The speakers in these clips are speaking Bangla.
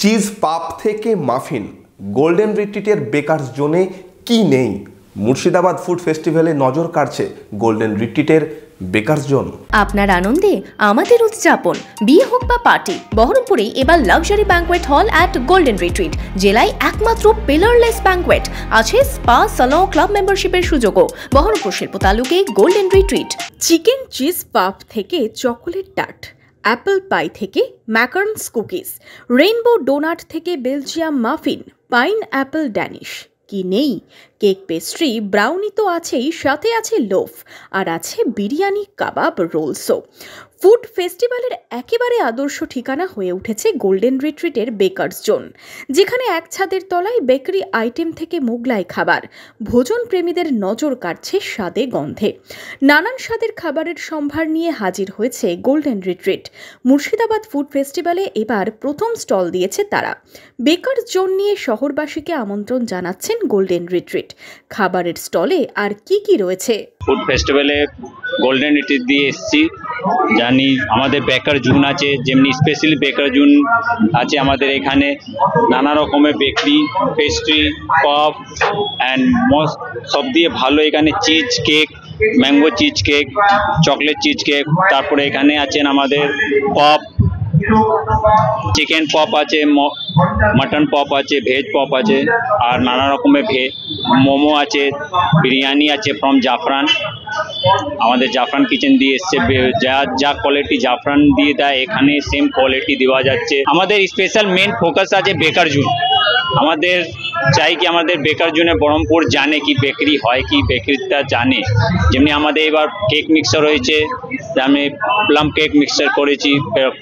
চিজ পাপ থেকে মাফিন, গোল্ডেন রিট্রিটের বেকারস জোনে কি নেই? মুর্শিদাবাদ ফুড ফেস্টিভ্যালে নজর কাড়ছে গোল্ডেন রিট্রিটের বেকারস জোন। আপনার আনন্দে আমাদের উদযাপন, বিয়ে হোক বা পার্টি, বহরমপুরে এবার luxury banquet hall at golden retreat. জেলায় একমাত্র পিলারলেস ব্যাঙ্কোয়েট, আছে স্পা, সালন, ক্লাব মেম্বারশিপের সুযোগও। বহরমপুর শিল্প তালুকে গোল্ডেন রিট্রিট। চিকেন চিজ পাপ থেকে চকোলেট টার্ট, অ্যাপল পাই থেকে ম্যাকারনস কুকিজ, রেইনবো ডোনাট থেকে Belgium muffin, pine Apple Danish. কি নেই? কেক, পেস্ট্রি, ব্রাউনি তো আছেই, সাথে আছে লোফ, আর আছে বিরিয়ানি, কাবাব, রোলসও। ফুড ফেস্টিভ্যালের একেবারে আদর্শ ঠিকানা হয়ে উঠেছে গোল্ডেন রিট্রিটের বেকারস জোন, যেখানে এক ছাদের তলায় বেকারি আইটেম থেকে মোগলাই খাবার ভোজন প্রেমীদের নজর কাটছে স্বাদে গন্ধে। নানান স্বাদের খাবারের সম্ভার নিয়ে হাজির হয়েছে গোল্ডেন রিট্রিট। মুর্শিদাবাদ ফুড ফেস্টিভ্যালে এবার প্রথম স্টল দিয়েছে তারা। বেকারস জোন নিয়ে শহরবাসীকে আমন্ত্রণ জানাচ্ছেন গোল্ডেন রিট্রিট। খাবারের স্টলে আর কি কি রয়েছে? ফুড ফেস্টিভ্যালে গোল্ডেন রিট্রিট দিয়ে এসেছি, জানি আমাদের বেকার জোন আছে, যেমনি স্পেশালি বেকার জোন আছে আমাদের এখানে। নানা রকমের bakery, pastry, pop and most সব দিয়ে ভালো এখানে cheese cake, mango cheese cake, chocolate cheese cake, তারপরে এখানে আছেন আমাদের পপ, চিকেন পপ আছে, মটন পপ আছে, ভেজ পপ আছে, আর নানা রকমের মোমো আছে, বিরিয়ানি আছে ফ্রম জাফরান। আমাদের জাফরান কিচেন দিয়ে এসছে, যা কোয়ালিটি জাফরান দিয়ে দেয় এখানে সেম কোয়ালিটি দেওয়া যাচ্ছে। আমাদের স্পেশাল মেন ফোকাস আছে বেকার জোন। আমাদের চাই কি আমাদের বেকার জোনে বহরমপুর জানে কি বেকারি হয়, কি বেকারিটা জানে। যেমনি আমাদের এবার কেক মিক্সার হয়েছে, আমি প্লাম কেক মিক্সার করেছি,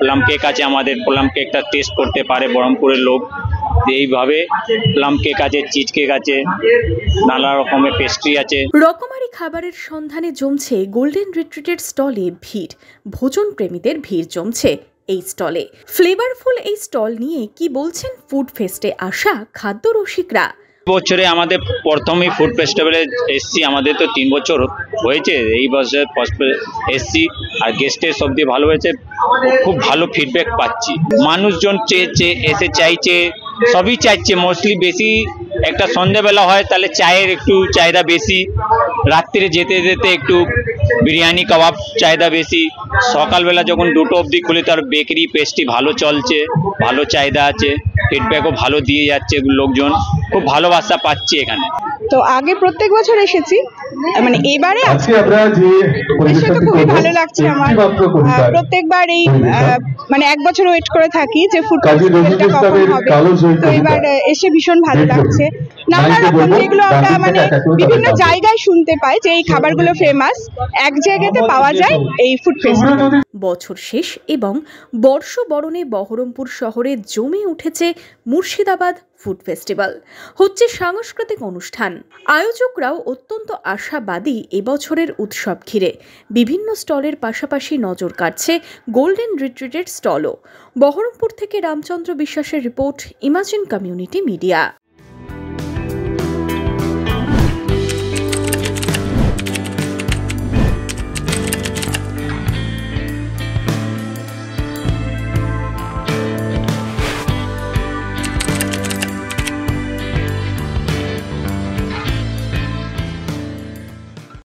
প্লাম কেক আছে আমাদের, প্লাম কেকটা টেস্ট করতে পারে বহরমপুরের লোক। এইভাবে প্লাম কেক আছে, চিজ কেক আছে, নানা রকমের পেস্ট্রি আছে। রকমারি খাবারের সন্ধানে জমছে গোল্ডেন রিট্রিটের স্টলে ভিড়। ভোজন প্রেমীদের ভিড় জমছে এই স্টলে। ফ্লেভারফুল এই স্টল নিয়ে কি বলছেন ফুড ফেস্টে আসা খাদ্য রসিকরা? বছরে আমাদের প্রথমেই ফুড ফেস্টিভ্যালে এসছি, আমাদের তো 3 বছর হয়েছে, এই বছর এসছি, আর গেস্টের সব দিয়ে ভালো হয়েছে, খুব ভালো ফিডব্যাক পাচ্ছি। মানুষজন চেয়েছে, এসে চাইছে, সবই চাইছে। মোস্টলি বেশি একটা সন্ধ্যেবেলা হয় তাহলে চায়ের একটু চাহিদা বেশি, রাত্রিরে যেতে যেতে একটু বিরিয়ানি কাবাব চাহিদা বেশি, সকালবেলা যখন 2টো অবধি খুলে তার বেকারি পেস্ট্রি ভালো চলছে, ভালো চাহিদা আছে, ফিডব্যাকও ভালো দিয়ে যাচ্ছে, লোকজন খুব ভালোবাসা পাচ্ছে এখানে। তো আগে প্রত্যেক বছর এসেছি, মানে এবারে এসে তো খুবই ভালো লাগছে আমার। প্রত্যেকবার এই মানে 1 বছর ওয়েট করে থাকি যে ফুড ফেস্টিভ্যালটা কখন হবে, তো এবার এসে ভীষণ ভালো লাগছে। নানা রকম যেগুলো আমরা মানে বিভিন্ন জায়গায় শুনতে পাই যে এই খাবারগুলো ফেমাস, এক জায়গাতে পাওয়া যায় এই ফুড ফেস্টিভ্যাল। বছর শেষ এবং বর্ষবরণে বহরমপুর শহরে জমে উঠেছে মুর্শিদাবাদ ফুড ফেস্টিভ্যাল। হচ্ছে সাংস্কৃতিক অনুষ্ঠান। আয়োজকরাও অত্যন্ত আশাবাদী এবছরের উৎসব ঘিরে। বিভিন্ন স্টলের পাশাপাশি নজর কাটছে গোল্ডেন রিট্রিটের স্টলও। বহরমপুর থেকে রামচন্দ্র বিশ্বাসের রিপোর্ট, ইমাজিন কমিউনিটি মিডিয়া।